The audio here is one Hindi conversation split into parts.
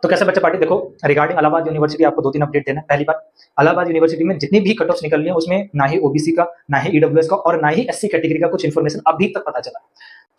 तो कैसे बच्चे पार्टी देखो, रिगार्डिंग इलाहाबाद यूनिवर्सिटी आपको 2-3 अपडेट देना है। पहली बात, इलाहाबाद यूनिवर्सिटी में जितनी भी कट ऑफ्स निकल रही है उसमें ना ही ओबीसी का, ना ही ईडब्ल्यूएस का और ना ही एससी कैटेगरी का कुछ इन्फॉर्मेशन अभी तक पता चला।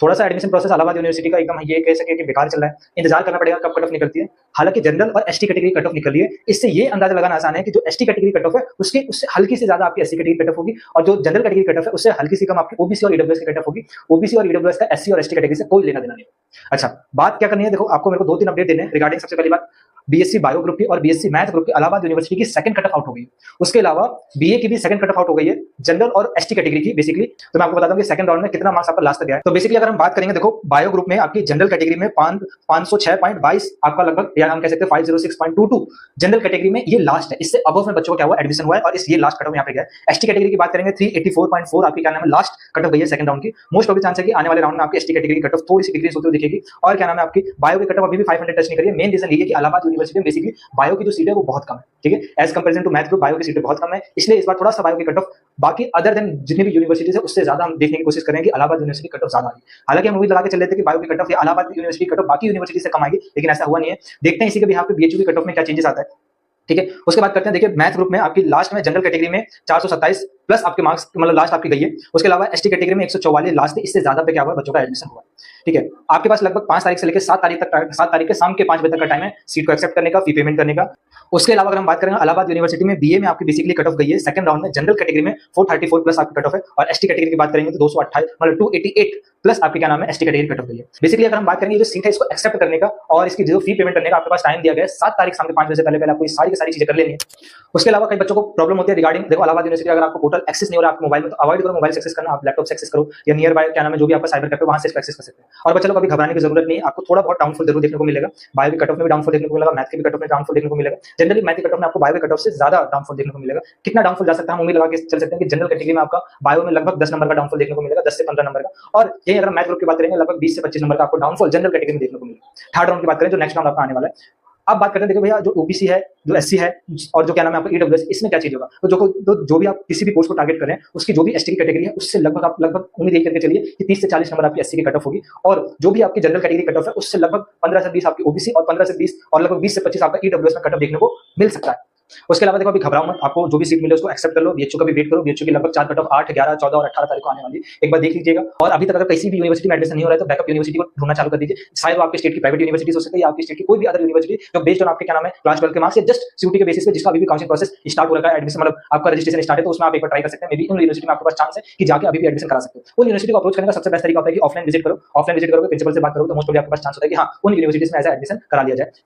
थोड़ा सा एडमिशन प्रोसेस इलाहाबाद यूनिवर्सिटी का एकदम ये कह सके कि बेकार चल रहा है, इंतजार करना पड़ेगा कब कट ऑफ निकलती है। हालांकि जनरल और एसटी कैटेगरी कट ऑफ निकल रही है, इससे ये अंदाजा लगाना आसान है कि जो एसटी कैटेगरी कट ऑफ है उससे हल्की सी ज्यादा आपकी एससी कैटेगरी कट ऑफ होगी, और जो जनरल कैटेगरी कट ऑफ है उससे हल्की सी कम आपकी ओबीसी और ईडब्ल्यूएस की कट ऑफ होगी। ओबीसी और ईडब्ल्यूएस का एससी और एसटी कैटेगरी से कोई लेना देना नहीं। अच्छा, बात क्या करनी है, देखो आपको मेरे को 2-3 अपडेट देने हैं रिगार्डिंग। सबसे पहली बात, बीएससी बायो ग्रुप की और बीएससी मैथ ग्रुप की इलाहाबाद यूनिवर्सिटी की सेकंड कट ऑफ आउट हो गई है। उसके अलावा बीए की भी सेकंड कट ऑफ आउट हो गई है, जनरल और एसटी कैटेगरी की बेसिकली। तो मैं आपको बताता हूं कि सेकंड राउंड में कितना मार्क्स आपका लास्ट तक गया है। तो बेसिकली अगर हम बात करेंगे, देखो बायो ग्रुप में आपकी जनरल कैटेगरी में 506.22 आपका लगभग, या हम कह सकते हैं 506.22 जनरल कैटेगरी में ये लास्ट है। इससे अबव में बच्चों को क्या हुआ, एडमिशन हुआ है और इस ये लास्ट कट ऑफ यहाँ पे गया है। एसटी कैटेगरी की बात करेंगे 384.4 आपकी क्या नाम है लास्ट कट ऑफ गई है सेकंड राउंड की। मोस्ट ऑफ द चांस है कि आने वाले राउंड में आपकी एसटी कैटेगरी की कट ऑफ थोड़ी सी डिक्रीज होती हुई दिखेगी। और क्या नाम है, आपकी बायो की कट ऑफ अभी भी 500 टच नहीं करी है। मेन रीजन ये है कि इलाहाबाद यूनिवर्सिटी में बेसिकली बायो की जो सीट है वो बहुत कम है, ठीक है, as comparison to math group bio की सीटें बहुत कम है, इसलिए इस बार थोड़ा सा बायो की कट ऑफ बाकी अदर देन जितनी भी यूनिवर्सिटीज है उससे ज्यादा हम देखने की कोशिश करेंगे कि इलाहाबाद यूनिवर्सिटी कट ऑफ ज्यादा आई। हालांकि हम उम्मीद लगा के चल रहे थे कि बायो की कट ऑफ या इलाहाबाद यूनिवर्सिटी कट ऑफ बाकी यूनिवर्सिटी से कम आएगी, लेकिन ऐसा हुआ नहीं है। देखते हैं इसी के बिहाफ पे बीएचयू की कट ऑफ में क्या चेंजेस आता है, ठीक है। उसके बाद करते हैं, देखिए मैथ ग्रुप में आपकी लास्ट में जनरल कैटेगरी में 427 प्लस आपके मार्क्स मतलब लास्ट आपकी गई है। उसके अलावा एसटी कैटेगरी में 144 लास्ट है, इससे ज्यादा पे क्या हुआ, बच्चों का एडमिशन हुआ, ठीक है। आपके पास लगभग 5 तारीख से लेकर 7 तारीख तक, 7 तारीख के शाम के 5 बजे तक का टाइम है सीट को एक्सेप्ट करने का, फी पेमेंट करने का। उसके अलावा अगर हम बात करें इलाहाबाद यूनिवर्सिटी में बीए में आपकी बेसिकली कट ऑफ गई है सेकंड राउंड में जनरल कैटेगरी में 434 प्लस आपकी कट ऑफ है, और एसटी कैटेगरी की बात करेंगे तो 228 मतलब 288 प्लस आपकी क्या नाम है एसटी कैटेगरी कट ऑफ गई है। बेसिकली अगर हम बात करेंगे जो सीट है इसको एक्सेप्ट करने का और इसकी जो फी पेमेंट करने का आपके पास टाइम दिया गया है 7 तारीख शाम के 5 बजे से पहले आपको ये सारी की सारी चीजें कर लेनी है। उसके अलावा कई बच्चों को प्रॉब्लम होती है रिगार्डिंग, देखो इलाहाबाद यूनिवर्सिटी अगर आपको पोर्टल एक्सेस नहीं हो रहा है आपके मोबाइल में तो अवॉइड करो मोबाइल से एक्सेस करना, आप लैपटॉप से एक्सेस करो या नियर बाय क्या नाम है जो भी आपका साइबर कैफे वहां से एक्सेस कर सकते हैं। और बच्चों को अभी घबराने की जरूरत नहीं है, आपको थोड़ा बहुत डाउनफॉल जरूर देखने को मिलेगा। बायो की कट ऑफ में भी डाउनफॉल देखने को मिलेगा, मैथ की भी कट ऑफ में डाउनफॉल देखने को मिलेगा। जनरली मैथ की कट ऑफ में आपको बायो की कट ऑफ से ज्यादा डाउनफॉल देखने को मिलेगा। कितना डाउनफॉल जा सकता है हम उम्मीद लगा के चल सकते हैं कि जनरल कैटेगरी में आपका बायो में लगभग 10 नंबर का डाउनफॉल देखने को मिलेगा, 10 से 15 नंबर का। और यही अगर मैथ ग्रुप की बात करेंगे लगभग 20 से 25 नंबर का आपको डाउनफॉल जनरल कैटेगरी में देखने को मिलेगा। थर्ड राउंड की बात करें जो नेक्स्ट राउंड आपका आने वाला है। अब बात करते हैं, देखो भैया जो ओबीसी है, जो एससी है और जो क्या नाम है आपका ईडब्ल्यूएस, इसमें क्या चीज होगा। तो जो भी आप किसी भी पोस्ट को टारगेट करें उसकी जो भी एसटी की कैटेगरी है उससे लगभग आप लगभग उम्मीद यही करके चलिए कि 30 से 40 नंबर आपकी एससी की कट ऑफ होगी, और जो भी आपकी जनरल कैटेगरी कट ऑफ है उससे लगभग 15 से 20 आपकी ओबीसी और 15 से 20 और लगभग 20 से 25 आपका ईडब्ल्यूएस में कट ऑफ देखने को मिल सकता है। उसके अलावा देखो अभी घबराओ मत, आपको जो भी सीट मिले उसको एक्सेप्ट कर लो। बीएचयू का भी वेट करो, बीएचयू की लगभग 4 कट ऑफ 8, 11, 14 और 18 तारीख को आने वाली है, एक बार देख लीजिएगा। और अभी तक अगर किसी भी यूनिवर्सिटी में एडमिशन नहीं हो रहा है तो बैकअप यूनिवर्सिटी को ढूंढना चालू कर दीजिए। शायद वो आपके स्टेट की प्राइवेट यूनिवर्सिटी हो सकती है या आपकी स्टेट की कोई भी अदर यूनिवर्सिटी जो बेस्ड ऑन आपके क्या नाम है क्लास 12 के मार्क्स या जस्ट सीयूटी के बेसिस पे जिसका अभी भी काउंसलिंग प्रोसेस स्टार्ट हो रखा है, एडमिशन मतलब आपका रजिस्ट्रेशन स्टार्ट है, तो उसमें आप एक बार ट्राई कर सकते हैं। मे बी उन यूनिवर्सिटी में आपके पास चांस है कि जाके अभी भी एडमिशन करा सकते हो। उन यूनिवर्सिटी को अप्रोच करने का सबसे बेस्ट तरीका होता है कि ऑफलाइन विजिट करो। ऑफलाइन विजिट करोगे, प्रिंसिपल से बात करोगे तो मोस्ट ऑफ आपके पास चांस होता है कि हाँ उन यूनिवर्सिटीज में ऐसा एडमिशन करा लिया जाए।